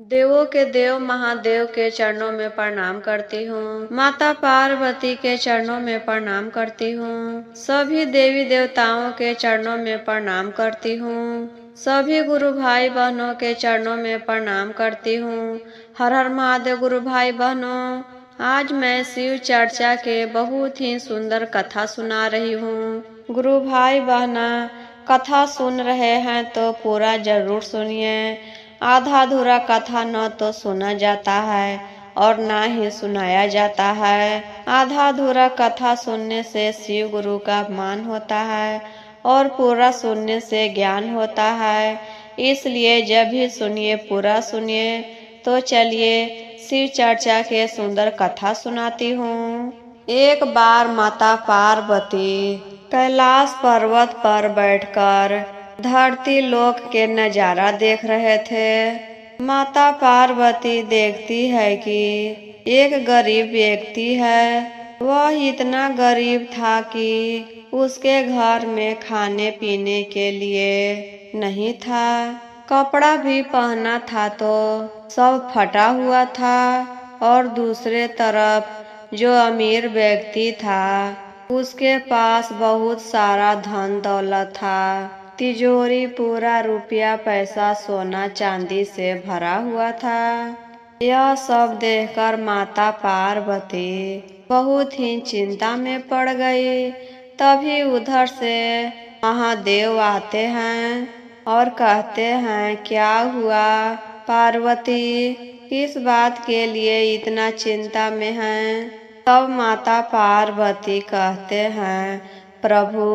देवों के देव महादेव के चरणों में प्रणाम करती हूँ। माता पार्वती के चरणों में प्रणाम करती हूँ। सभी देवी देवताओं के चरणों में प्रणाम करती हूँ। सभी गुरु भाई बहनों के चरणों में प्रणाम करती हूँ। हर हर महादेव गुरु भाई बहनों, आज मैं शिव चर्चा के बहुत ही सुंदर कथा सुना रही हूँ। गुरु भाई बहना, कथा सुन रहे हैं तो पूरा जरूर सुनिए। आधा अधूरा कथा न तो सुना जाता है और ना ही सुनाया जाता है। आधा अधूरा कथा सुनने से शिव गुरु का अपमान होता है और पूरा सुनने से ज्ञान होता है। इसलिए जब भी सुनिए पूरा सुनिए। तो चलिए शिव चर्चा के सुंदर कथा सुनाती हूँ। एक बार माता पार्वती कैलाश पर्वत पर बैठकर धरती लोक के नजारा देख रहे थे। माता पार्वती देखती है कि एक गरीब व्यक्ति है। वह इतना गरीब था कि उसके घर में खाने पीने के लिए नहीं था। कपड़ा भी पहना था तो सब फटा हुआ था। और दूसरे तरफ जो अमीर व्यक्ति था उसके पास बहुत सारा धन दौलत था। तिजोरी पूरा रुपया पैसा सोना चांदी से भरा हुआ था। यह सब देखकर माता पार्वती बहुत ही चिंता में पड़ गई। तभी उधर से महादेव आते हैं और कहते हैं, क्या हुआ पार्वती, किस बात के लिए इतना चिंता में हैं? तब माता पार्वती कहते हैं, प्रभु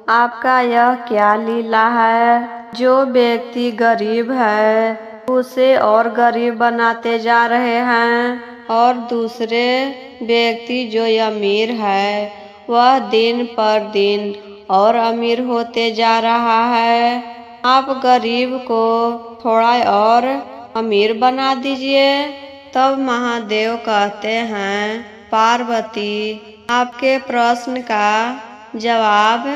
आपका यह क्या लीला है? जो व्यक्ति गरीब है उसे और गरीब बनाते जा रहे हैं और दूसरे व्यक्ति जो अमीर है वह दिन पर दिन और अमीर होते जा रहा है। आप गरीब को थोड़ा और अमीर बना दीजिए। तब महादेव कहते हैं, पार्वती आपके प्रश्न का जवाब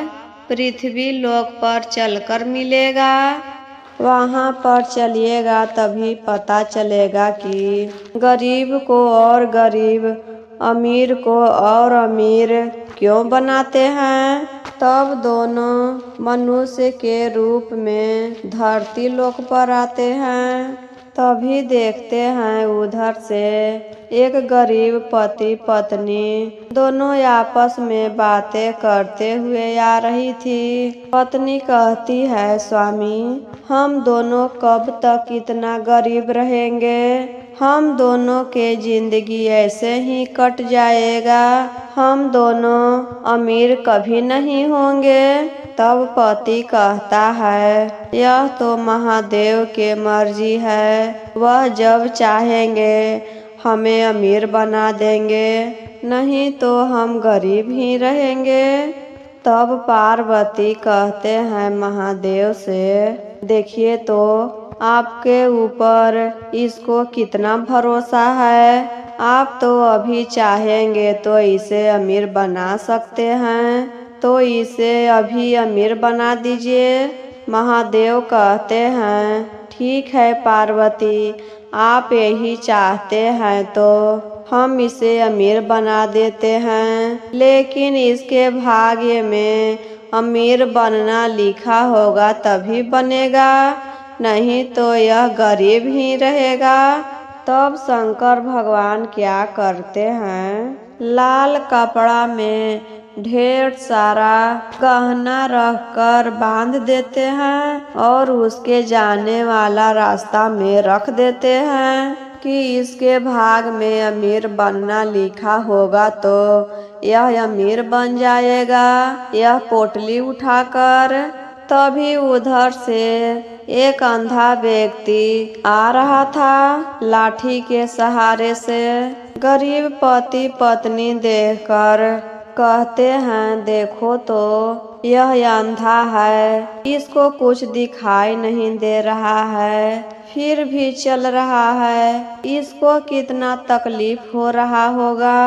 पृथ्वी लोक पर चलकर मिलेगा। वहाँ पर चलिएगा तभी पता चलेगा कि गरीब को और गरीब, अमीर को और अमीर क्यों बनाते हैं। तब दोनों मनुष्य के रूप में धरती लोक पर आते हैं। तभी देखते हैं उधर से एक गरीब पति पत्नी दोनों आपस में बातें करते हुए आ रही थी। पत्नी कहती है, स्वामी हम दोनों कब तक इतना गरीब रहेंगे? हम दोनों के जिंदगी ऐसे ही कट जाएगा। हम दोनों अमीर कभी नहीं होंगे। तब पति कहता है, यह तो महादेव के मर्जी है। वह जब चाहेंगे हमें अमीर बना देंगे, नहीं तो हम गरीब ही रहेंगे। तब पार्वती कहते हैं महादेव से, देखिए तो आपके ऊपर इसको कितना भरोसा है। आप तो अभी चाहेंगे तो इसे अमीर बना सकते हैं, तो इसे अभी अमीर बना दीजिए। महादेव कहते हैं, ठीक है पार्वती, आप यही चाहते हैं तो हम इसे अमीर बना देते हैं। लेकिन इसके भाग्य में अमीर बनना लिखा होगा तभी बनेगा, नहीं तो यह गरीब ही रहेगा। तब शंकर भगवान क्या करते हैं, लाल कपड़ा में ढेर सारा गहना रखकर बांध देते हैं और उसके जाने वाला रास्ता में रख देते हैं कि इसके भाग में अमीर बनना लिखा होगा तो यह अमीर बन जाएगा। यह पोटली उठाकर तभी उधर से एक अंधा व्यक्ति आ रहा था लाठी के सहारे से। गरीब पति पत्नी देखकर कहते हैं, देखो तो यह अंधा है, इसको कुछ दिखाई नहीं दे रहा है, फिर भी चल रहा है। इसको कितना तकलीफ हो रहा होगा।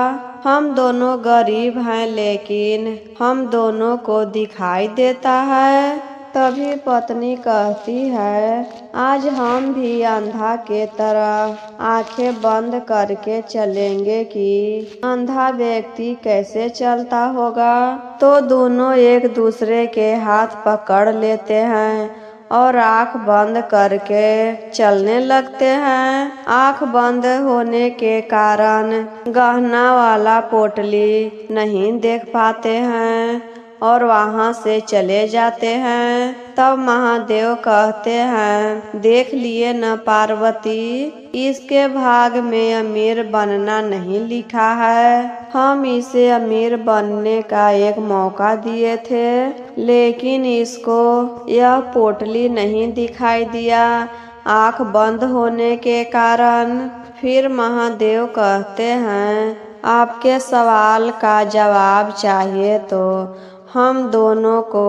हम दोनों गरीब हैं लेकिन हम दोनों को दिखाई देता है। तभी पत्नी कहती है, आज हम भी अंधा के तरह आंखें बंद करके चलेंगे कि अंधा व्यक्ति कैसे चलता होगा। तो दोनों एक दूसरे के हाथ पकड़ लेते हैं और आंख बंद करके चलने लगते हैं। आंख बंद होने के कारण गहना वाला पोटली नहीं देख पाते हैं और वहां से चले जाते हैं। तब महादेव कहते हैं, देख लिए न पार्वती, इसके भाग में अमीर बनना नहीं लिखा है। हम इसे अमीर बनने का एक मौका दिए थे, लेकिन इसको यह पोटली नहीं दिखाई दिया आंख बंद होने के कारण। फिर महादेव कहते हैं, आपके सवाल का जवाब चाहिए तो हम दोनों को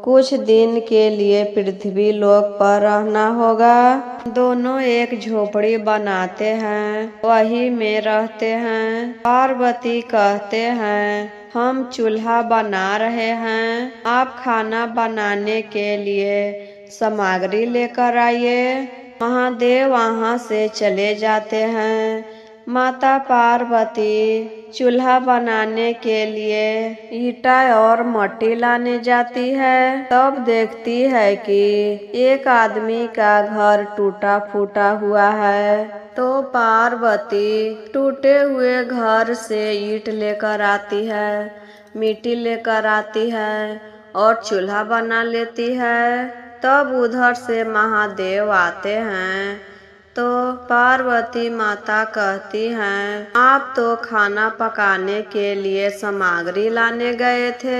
कुछ दिन के लिए पृथ्वी लोक पर रहना होगा। दोनों एक झोपड़ी बनाते हैं, वही में रहते हैं। पार्वती कहते हैं, हम चूल्हा बना रहे हैं, आप खाना बनाने के लिए सामग्री लेकर आइए। महादेव वहां से चले जाते हैं। माता पार्वती चूल्हा बनाने के लिए ईंटा और मट्टी लाने जाती है। तब देखती है कि एक आदमी का घर टूटा फूटा हुआ है। तो पार्वती टूटे हुए घर से ईंट लेकर आती है, मिट्टी लेकर आती है और चूल्हा बना लेती है। तब उधर से महादेव आते हैं तो पार्वती माता कहती हैं, आप तो खाना पकाने के लिए सामग्री लाने गए थे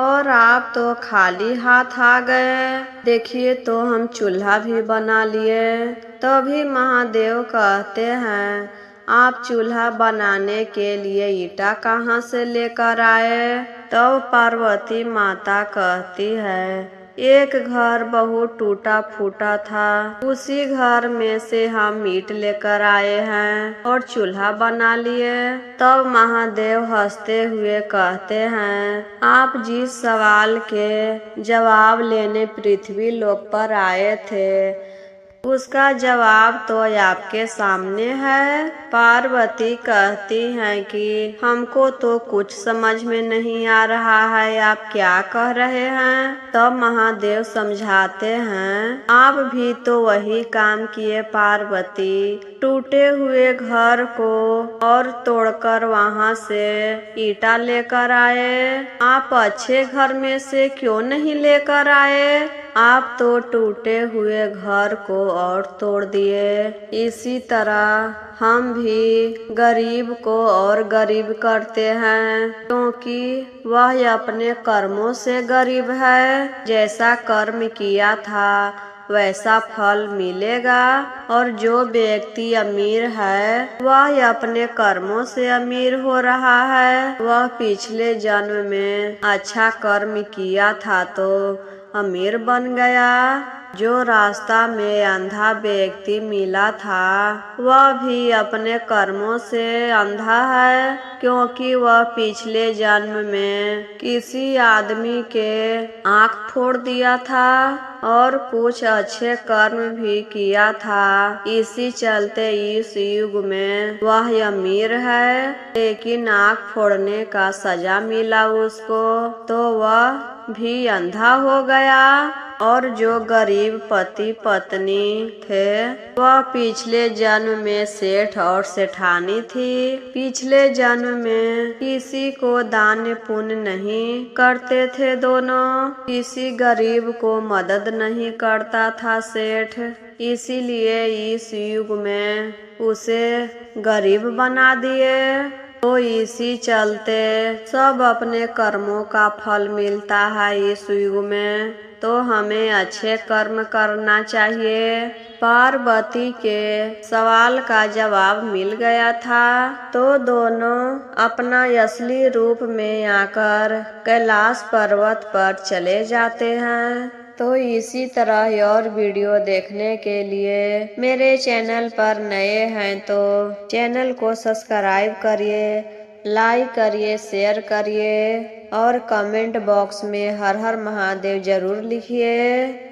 और आप तो खाली हाथ आ गए। देखिए तो हम चूल्हा भी बना लिए। तभी महादेव कहते हैं, आप चूल्हा बनाने के लिए ईंटा कहाँ से लेकर आए। तब पार्वती माता कहती है, एक घर बहुत टूटा फूटा था, उसी घर में से हम ईंट लेकर आए हैं और चूल्हा बना लिए। तब महादेव हंसते हुए कहते हैं, आप जिस सवाल के जवाब लेने पृथ्वी लोक पर आए थे उसका जवाब तो आपके सामने है। पार्वती कहती हैं कि हमको तो कुछ समझ में नहीं आ रहा है, आप क्या कह रहे हैं। तब महादेव समझाते हैं, आप भी तो वही काम किए पार्वती, टूटे हुए घर को और तोड़कर वहां से ईंटा लेकर आए। आप अच्छे घर में से क्यों नहीं लेकर आए। आप तो टूटे हुए घर को और तोड़ दिए। इसी तरह हम भी गरीब को और गरीब करते हैं, क्योंकि वह अपने कर्मों से गरीब है। जैसा कर्म किया था वैसा फल मिलेगा। और जो व्यक्ति अमीर है वह अपने कर्मों से अमीर हो रहा है। वह पिछले जन्म में अच्छा कर्म किया था तो अमीर बन गया। जो रास्ता में अंधा व्यक्ति मिला था वह भी अपने कर्मों से अंधा है, क्योंकि वह पिछले जन्म में किसी आदमी के आँख फोड़ दिया था और कुछ अच्छे कर्म भी किया था। इसी चलते इस युग में वह अमीर है, लेकिन आँख फोड़ने का सजा मिला उसको तो वह भी अंधा हो गया। और जो गरीब पति पत्नी थे वह पिछले जन्म में सेठ और सेठानी थी। पिछले जन्म में किसी को दान पुण्य नहीं करते थे दोनों, किसी गरीब को मदद नहीं करता था सेठ, इसीलिए इस युग में उसे गरीब बना दिए। तो इसी चलते सब अपने कर्मों का फल मिलता है इस युग में, तो हमें अच्छे कर्म करना चाहिए। पार्वती के सवाल का जवाब मिल गया था तो दोनों अपना असली रूप में आकर कैलाश पर्वत पर चले जाते हैं। तो इसी तरह और वीडियो देखने के लिए मेरे चैनल पर नए हैं तो चैनल को सब्सक्राइब करिए, लाइक करिए, शेयर करिए और कमेंट बॉक्स में हर हर महादेव जरूर लिखिए।